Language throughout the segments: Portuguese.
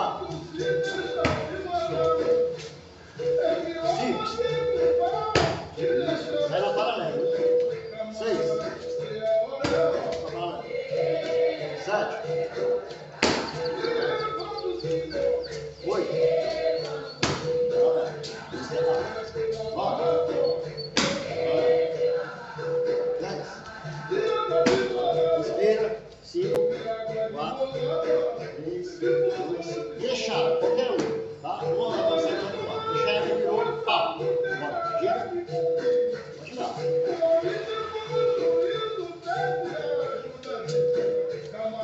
4, 5, vai na paralela, 6, 7, 8, 9, 10. Inspira, 5, 4, 3, 2, deixar, qualquer um, tá? Uma é você do outro lado. Deixar aqui, virou, pá. Bora, gira. Pode girar.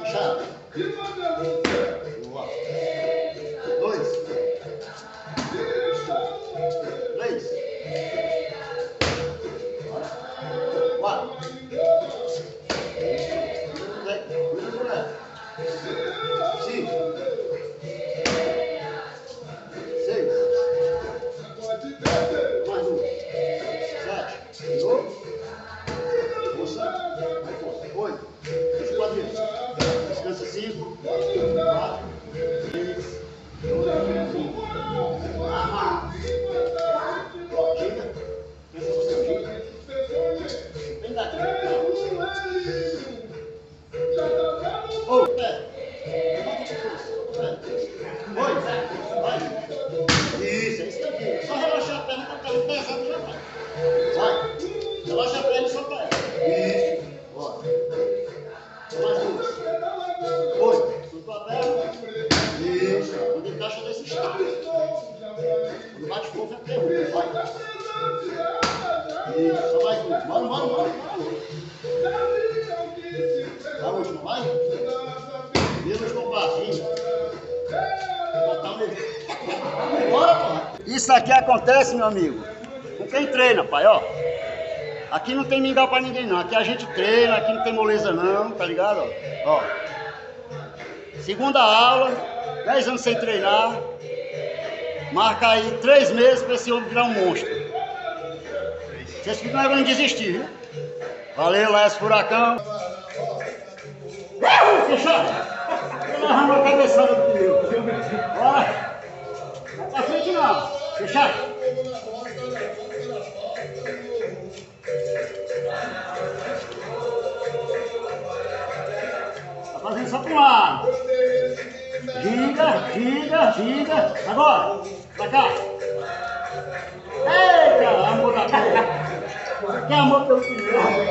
Deixar. Boa. 2, 3, 4, 5, 6, mais 1, 7, de novo, força, mais força, 8, os quadris, descansa 5, 4, 3, 2, 1, amarra, gira, pensa você, gira, vem daqui, ou, pé, oi, vai, isso, é isso daqui, só relaxar a perna para ficar pesado já vai, relaxa a perna e só pega, isso, bora, mais 2, 8, soltou a perna, isso, quando encaixa desse estado, quando bate fogo é pergunta, vai, isso, só mais 2, bora, a última, vai, mesmo compassinho. Bora, porra. Isso aqui acontece, meu amigo, com quem treina, pai, ó. Aqui não tem mingau pra ninguém não, aqui a gente treina, aqui não tem moleza não, tá ligado? Ó. Segunda aula, 10 anos sem treinar, marca aí 3 meses pra esse homem virar um monstro. Vocês ficam não desistir, viu? Valeu, lá esse furacão. Fechado! Ele arrumou a cabeçada do meu. Bora! Não tá frente não. Fechado? Tá fazendo só pro lado. Gira. Agora, pra cá. Eita, amor da porra. Que amor pelo primeiro.